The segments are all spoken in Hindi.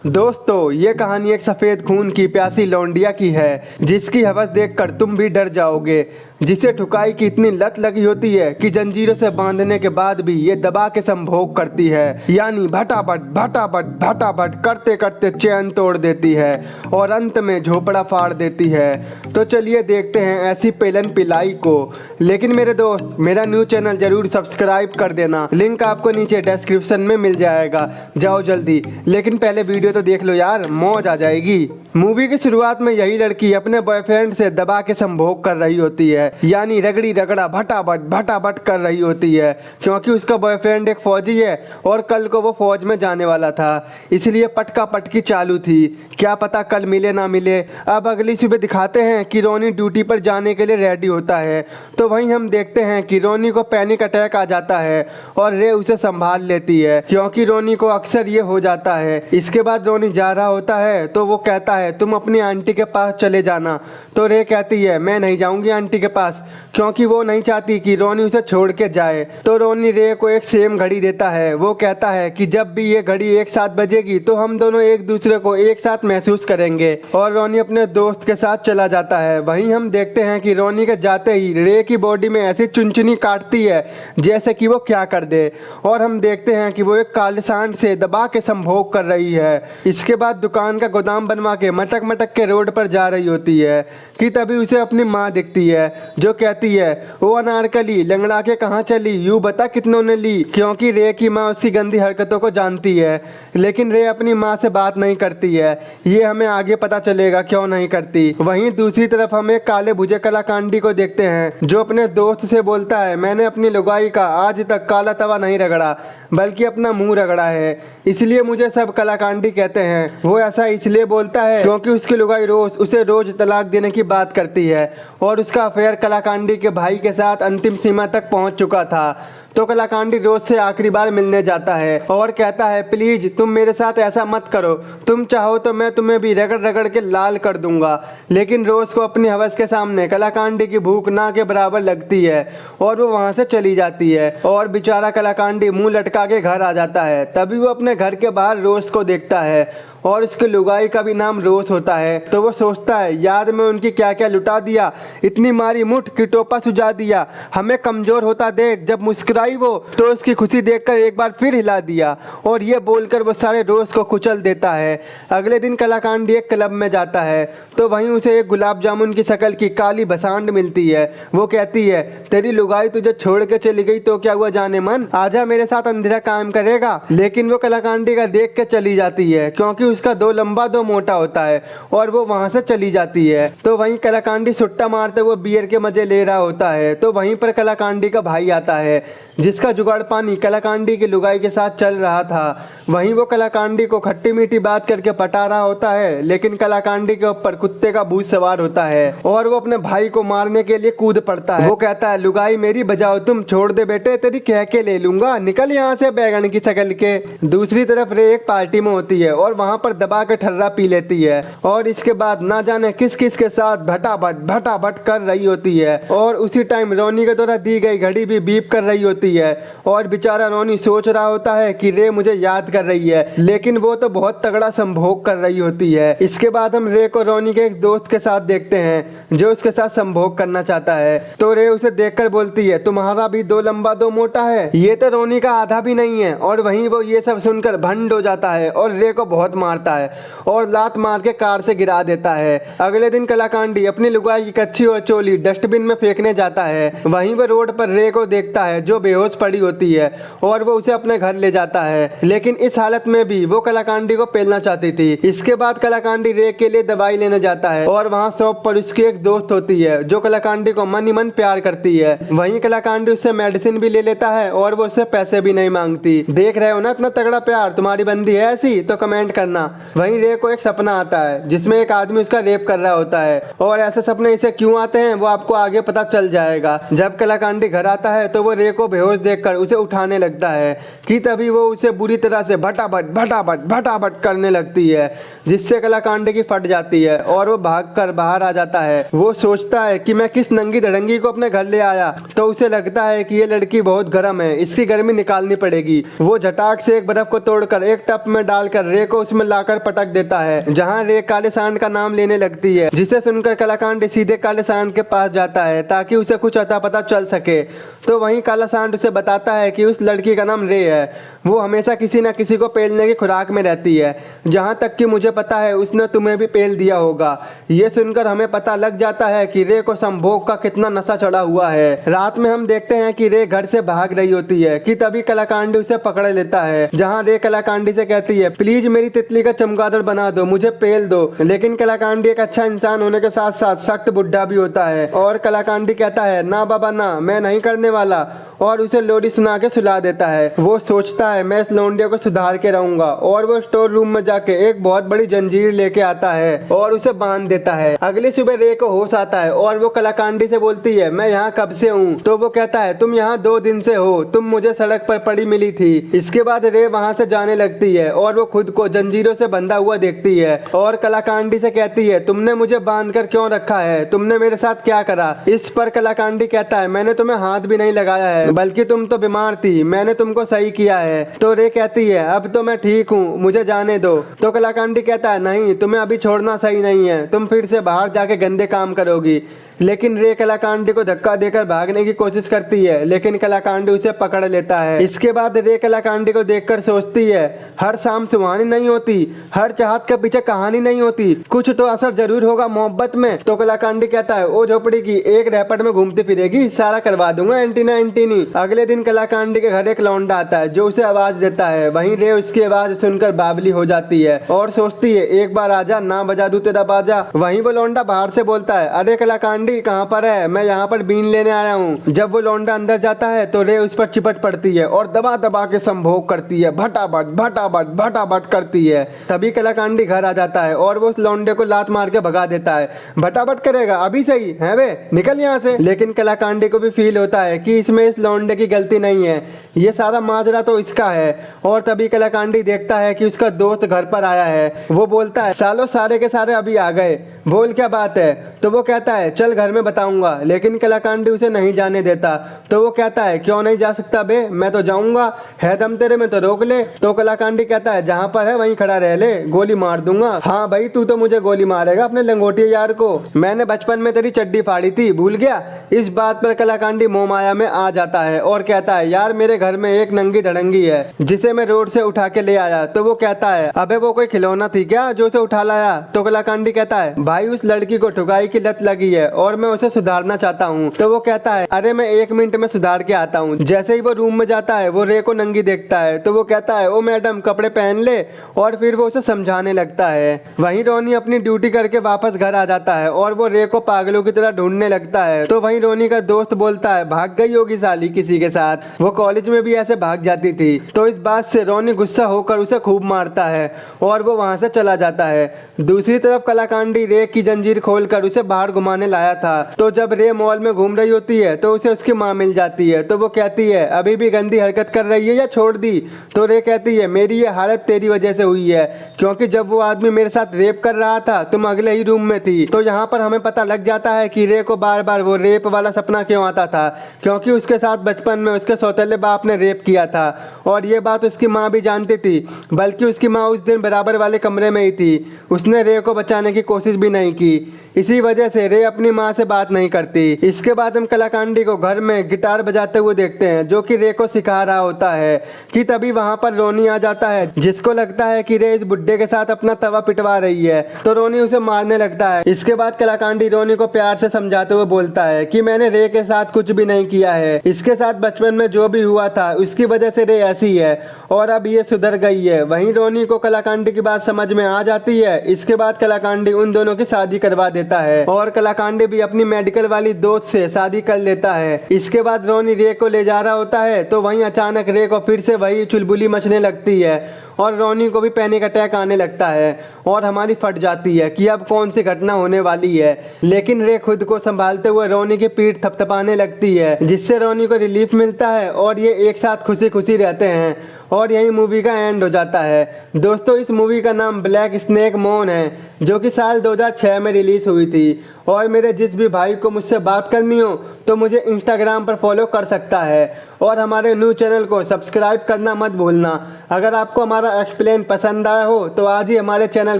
दोस्तों, ये कहानी एक सफेद खून की प्यासी लौंडिया की है जिसकी हवस देखकर तुम भी डर जाओगे, जिसे ठुकाई की इतनी लत लगी होती है कि जंजीरों से बांधने के बाद भी ये दबा के संभोग करती है, यानी भटाभट भटाभट भटाभट करते करते चैन तोड़ देती है और अंत में झोपड़ा फाड़ देती है। तो चलिए देखते हैं ऐसी पेलन पिलाई को। लेकिन मेरे दोस्त, मेरा न्यू चैनल जरूर सब्सक्राइब कर देना, लिंक आपको नीचे डिस्क्रिप्शन में मिल जाएगा, जाओ जल्दी। लेकिन पहले वीडियो तो देख लो यार, मौज आ जाएगी। मूवी की शुरुआत में यही लड़की अपने बॉयफ्रेंड से दबा के संभोग कर रही होती है, यानी रगड़ी रगड़ा भटाभट भटाभट कर रही होती है, क्योंकि उसका बॉयफ्रेंड एक फौजी है और कल को वो फौज में जाने वाला था, इसलिए पटका पटकी चालू थी। क्या पता कल मिले ना मिले। अब अगली सुबह दिखाते हैं कि रोनी ड्यूटी पर जाने के लिए रेडी होता है, तो वहीं हम देखते हैं कि रोनी को पैनिक अटैक आ जाता है और रे उसे संभाल लेती है, क्योंकि रोनी को अक्सर ये हो जाता है। इसके बाद रोनी जा रहा होता है तो वो कहता है तुम अपनी आंटी के पास चले जाना, तो रे कहती है मैं नहीं जाऊंगी आंटी के पास, क्योंकि वो नहीं चाहती कि रोनी उसे छोड़ के जाए। तो रोनी रे को एक सेम घड़ी देता है। वो कहता है कि जब भी ये घड़ी एक साथ बजेगी तो हम दोनों एक दूसरे को एक साथ महसूस करेंगे, और रोनी अपने दोस्त के साथ चला जाता है। वहीं हम देखते हैं कि रोनी के जाते ही रे की बॉडी में ऐसी चुनचुनी काटती है जैसे कि वो क्या कर दे, और हम देखते हैं कि वो एक काले सांड से दबा के संभोग कर रही है। इसके बाद दुकान का गोदाम बनवा के मटक मटक के रोड पर जा रही होती है कि तभी उसे अपनी माँ दिखती है, जो कहती है वो अनारकली लंगड़ा के कहाँ चली, यूं बता कितनों ने ली, क्योंकि रे की माँ उसकी गंदी हरकतों को जानती है। लेकिन रे अपनी माँ से बात नहीं करती है, ये हमें आगे पता चलेगा क्यों नहीं करती। वहीं दूसरी तरफ हम एक काले भुजे कलाकांडी को देखते हैं, जो अपने दोस्त से बोलता है मैंने अपनी लुगाई का आज तक काला तवा नहीं रगड़ा, बल्कि अपना मुंह रगड़ा है, इसलिए मुझे सब कलाकांडी कहते हैं। वो ऐसा इसलिए बोलता है क्योंकि उसकी लुगाई रोज उसे रोज तलाक देने की बात करती है और उसका अफेयर कलाकांडी के भाई के साथ अंतिम सीमा तक पहुंच चुका था। तो कलाकांडी रोज से आखिरी बार मिलने जाता है और कहता है प्लीज तुम मेरे साथ ऐसा मत करो, तुम चाहो तो मैं तुम्हें भी रगड़ रगड़ के लाल कर दूंगा। लेकिन रोज को अपनी हवस के सामने कलाकांडी की भूख ना के बराबर लगती है और वो वहां से चली जाती है, और बेचारा कलाकांडी मुंह लटका के घर आ जाता है। तभी वो अपने घर के बाहर रोज को देखता है और उसके लुगाई का भी नाम रोज होता है। तो वो सोचता है याद में उनकी क्या क्या लुटा दिया, इतनी मारी मुठ कि टोपा सुझा दिया, हमें कमजोर होता देख जब मुस्कुराई वो तो उसकी खुशी देखकर एक बार फिर हिला दिया, और ये बोलकर वो सारे रोज को कुचल देता है। अगले दिन कलाकांडी एक क्लब में जाता है तो वहीं उसे एक गुलाब जामुन की शक्ल की काली भसांड मिलती है। वो कहती है तेरी लुगाई तुझे छोड़ के चली गई तो क्या हुआ जाने मन, आजा मेरे साथ अंधेरा काम करेगा। लेकिन वो कलाकांडी का देख के चली जाती है, क्योंकि उसका दो लंबा दो मोटा होता है, और वो वहां से चली जाती है। तो वहीं कलाकांडी सुट्टा मारते हुए बियर के मजे ले रहा होता है। तो वहीं पर कलाकांडी का भाई आता है, जिसका जुगाड़ पानी कलाकांडी की लुगाई के साथ चल रहा था। वहीं वो कलाकांडी को खट्टी मीठी बात करके पटा रहा होता है, लेकिन कलाकांडी के ऊपर कुत्ते का भूत सवार होता है और वो अपने भाई को मारने के लिए कूद पड़ता है। वो कहता है लुगाई मेरी बजाओ तुम, छोड़ दे बेटे तेरी कह के ले लूंगा, निकल यहाँ से बैगन की शक्ल के। दूसरी तरफ रे एक पार्टी में होती है और वहां पर दबा के ठर्रा पी लेती है, और इसके बाद ना जाने किस किस के साथ भटाभट भटाभट कर रही होती है। और उसी टाइम रोनी के द्वारा दी गई घड़ी भी बीप कर रही होती है, और बेचारा रोनी सोच रहा होता है कि रे मुझे याद कर रही है, लेकिन वो तो बहुत तगड़ा संभोग कर रही होती है। इसके बाद हम रे को रोनी के एक दोस्त के साथ देखते हैं जो उसके साथ संभोग करना चाहता है। तो रे उसे देखकर बोलती है तुम्हारा भी दो लंबा दो मोटा है, ये तो रोनी का आधा भी नहीं है। और वहीं वो ये सब सुनकर भंड हो जाता है और रे को बहुत मारता है और लात मार के कार से गिरा देता है। अगले दिन कलाकांडी अपनी लुगाई की कच्ची और चोली डस्टबिन में फेंकने जाता है। वहीं वो रोड पर रे को देखता है जो बेहोश पड़ी होती है, और वो उसे अपने घर ले जाता है। लेकिन इस हालत में भी वो कलाकांडी को पेलना चाहती थी। इसके बाद कलाकांडी रे के लिए दवाई लेने जाता है, और वहाँ शॉप पर उसकी एक दोस्त होती है जो कलाकांडी को मन ही मन प्यार करती है। वहीं कलाकांडी उससे मेडिसिन भी ले लेता है और वो उससे पैसे भी नहीं मांगती। देख रहे हो ना इतना तगड़ा प्यार, तुम्हारी बंदी है ऐसी तो कमेंट करना। वहीं रे को एक सपना आता है जिसमें एक आदमी उसका रेप कर रहा होता है, और ऐसे सपने इसे क्यों आते हैं वो आपको आगे पता चल जाएगा। जब कलाकांडी घर आता है तो वो रे को बेहोश देखकर उसे उठाने लगता है कि तभी वो उसे बुरी तरह से भटाभट भटाभट भटाभट करने लगती है, जिससे कलाकांडी की फट जाती है और वो भागकर बाहर आ जाता है। वो सोचता है कि मैं किस नंगी धड़ंगी को अपने घर ले आया, तो उसे लगता है कि ये लड़की बहुत गर्म है, इसकी गर्मी निकालनी पड़ेगी। वो झटाक से एक बर्फ को तोड़कर एक टप में डालकर रे को उसमें में लाकर पटक देता है, जहाँ रे काले सांड का नाम लेने लगती है, जिसे सुनकर कलाकांड सीधे काले सांड के पास जाता है ताकि उसे कुछ अता पता चल सके। तो वहीं काला सांड उसे बताता है कि उस लड़की का नाम रे है, वो हमेशा किसी न किसी को पेलने की खुराक में रहती है, जहाँ तक कि मुझे पता है उसने तुम्हें भी पेल दिया होगा। ये सुनकर हमें पता लग जाता है कि रे को संभोग का कितना नशा चढ़ा हुआ है। रात में हम देखते हैं कि रे घर से भाग रही होती है कि तभी कलाकांडी उसे पकड़ लेता है, जहाँ रे कलाकांडी से कहती है प्लीज मेरी तितली का चमगादड़ बना दो, मुझे पेल दो। लेकिन कलाकांडी एक अच्छा इंसान होने के साथ साथ सख्त बुढ़ा भी होता है और कलाकांडी कहता है ना बाबा ना, मैं नहीं करने वाला, और उसे लोरी सुना के सुला देता है। वो सोचता है मैं इस लौंडिया को सुधार के रहूंगा, और वो स्टोर रूम में जाके एक बहुत बड़ी जंजीर लेके आता है और उसे बांध देता है। अगली सुबह रे को होश आता है और वो कलाकांडी से बोलती है मैं यहाँ कब से हूँ? तो वो कहता है तुम यहाँ 2 दिन से हो, तुम मुझे सड़क पर पड़ी मिली थी। इसके बाद रे वहाँ से जाने लगती है और वो खुद को जंजीरों से बंधा हुआ देखती है और कलाकांडी से कहती है तुमने मुझे बांध कर क्यों रखा है, तुमने मेरे साथ क्या करा? इस पर कलाकांडी कहता है मैंने तुम्हें हाथ भी नहीं लगाया है, बल्कि तुम तो बीमार थी, मैंने तुमको सही किया है। तो रे कहती है अब तो मैं ठीक हूँ, मुझे जाने दो। तो कलाकांडी कहता है नहीं, तुम्हें अभी छोड़ना सही नहीं है, तुम फिर से बाहर जाके गंदे काम करोगी। लेकिन रे कलाकांडी को धक्का देकर भागने की कोशिश करती है, लेकिन कलाकांडी उसे पकड़ लेता है। इसके बाद रे कलाकांडी को देखकर सोचती है हर शाम सुहानी नहीं होती, हर चाहत के पीछे कहानी नहीं होती, कुछ तो असर जरूर होगा मोहब्बत में। तो कलाकांडी कहता है ओ झोपड़ी की एक रैपट में घूमती फिरेगी, सारा करवा दूंगा एंटीना एंटीनी। अगले दिन कलाकांडी के घर एक लौंडा आता है जो उसे आवाज देता है। वहीं रे उसकी आवाज सुनकर बावली हो जाती है और सोचती है एक बार आजा, ना बजा दूं तेरा बाजा। वहीं वो लौंडा बाहर से बोलता है अरे कलाकांडी कहाँ पर है, मैं यहाँ पर बीन लेने आया हूँ। जब वो लौंडा अंदर जाता है तो रे उस पर चिपट पड़ती है और दबा दबा के संभोग करती है, भटाभट भटाभट भटाभट करती है। तभी कलाकांडी घर आ जाता है और वो उस लौंडे को लात मार के भगा देता है। भटाभट करेगा अभी सही है वे, निकल यहाँ से। लेकिन कलाकांडी को भी फील होता है कि इसमें इस लौंडे की गलती नहीं है, ये सारा माजरा तो इसका है। और तभी कलाकांडी देखता है कि उसका दोस्त घर पर आया है। वो बोलता है सालों सारे के सारे अभी आ गए, बोल क्या बात है? तो वो कहता है चल घर में बताऊंगा, लेकिन कलाकांडी उसे नहीं जाने देता। तो वो कहता है क्यों नहीं जा सकता बे, मैं तो जाऊंगा, है दम तेरे में तो रोक ले। तो कलाकांडी कहता है जहाँ पर है वहीं खड़ा रह ले, गोली मार दूंगा। हाँ भाई तू तो मुझे गोली मारेगा अपने लंगोटिया यार को, मैंने बचपन में तेरी चड्डी फाड़ी थी, भूल गया? इस बात पर कलाकांडी मोह माया में आ जाता है और कहता है यार मेरे घर में एक नंगी धड़ंगी है जिसे मैं रोड से उठा के ले आया। तो वो कहता है अबे वो कोई खिलौना थी क्या जो उसे उठा लाया? तो कलाकांडी कहता है भाई उस लड़की को ठुकाई की लत लगी है और मैं उसे सुधारना चाहता हूँ। तो वो कहता है अरे मैं 1 मिनट में सुधार के आता हूँ। जैसे ही वो रूम में जाता है वो रे को नंगी देखता है। तो वो कहता है ओ मैडम कपड़े पहन ले, और फिर वो उसे समझाने लगता है। वहीं रोनी अपनी ड्यूटी करके वापस घर आ जाता है और वो रे को पागलों की तरह ढूंढने लगता है। तो वहीं रोनी का दोस्त बोलता है भाग गई होगी साली किसी के साथ, वो कॉलेज में भी ऐसे भाग जाती थी। तो इस बात से रोनी गुस्सा होकर उसे खूब मारता है और वो वहां से चला जाता है। दूसरी तरफ कलाकांडी रे की जंजीर खोलकर उसे बाहर घुमाने लाया था। तो जब रे मॉल में घूम रही होती है तो उसे उसकी माँ मिल जाती है। तो वो कहती है अभी भी गंदी हरकत कर रही है या छोड़ दी? तो रे कहती है मेरी ये हालत तेरी वजह से हुई है, क्योंकि जब वो आदमी मेरे साथ रेप कर रहा था तुम अगले ही रूम में थी। तो यहाँ पर हमें पता लग जाता है कि रे को बार बार वो रेप वाला सपना क्यों आता था, क्योंकि उसके साथ बचपन में उसके सौतेले बाप ने रेप किया था और ये बात उसकी माँ भी जानती थी, बल्कि उसकी माँ उस दिन बराबर वाले कमरे में ही थी। उसने रे को बचाने की कोशिश भी नहीं की। इसी वजह से रे अपनी माँ से बात नहीं करती। इसके बाद हम कलाकांडी को घर में गिटार बजाते हुए देखते हैं जो कि रे को सिखा रहा होता है कि तभी वहाँ पर रोनी आ जाता है, जिसको लगता है कि रे इस बुड्ढे के साथ अपना तवा पिटवा रही है। तो रोनी उसे मारने लगता है। इसके बाद कलाकांडी रोनी को प्यार से समझाते हुए बोलता है कि मैंने रे के साथ कुछ भी नहीं किया है, इसके साथ बचपन में जो भी हुआ था उसकी वजह से रे ऐसी है और अब ये सुधर गई है। वहीं रोनी को कलाकांडी की बात समझ में आ जाती है। इसके बाद कलाकांडी उन दोनों की शादी करवा देता है और कलाकांडी भी अपनी मेडिकल वाली दोस्त से शादी कर लेता है। इसके बाद रोनी रे को ले जा रहा होता है तो वहीं अचानक रे को फिर से वही चुलबुली मचने लगती है और रोनी को भी पैनिक अटैक आने लगता है और हमारी फट जाती है कि अब कौन सी घटना होने वाली है। लेकिन रे खुद को संभालते हुए रोनी की पीठ थपथपाने लगती है, जिससे रोनी को रिलीफ मिलता है और ये एक साथ खुशी खुशी रहते हैं और यही मूवी का एंड हो जाता है। दोस्तों इस मूवी का नाम ब्लैक स्नेक मॉन है, जो कि साल 2006 में रिलीज हुई थी। और मेरे जिस भी भाई को मुझसे बात करनी हो तो मुझे इंस्टाग्राम पर फॉलो कर सकता है और हमारे न्यू चैनल को सब्सक्राइब करना मत भूलना। अगर आपको हमारा एक्सप्लेन पसंद आया हो तो आज ही हमारे चैनल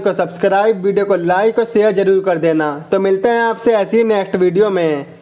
को सब्सक्राइब, वीडियो को लाइक और शेयर जरूर कर देना। तो मिलते हैं आपसे ऐसी नेक्स्ट वीडियो में।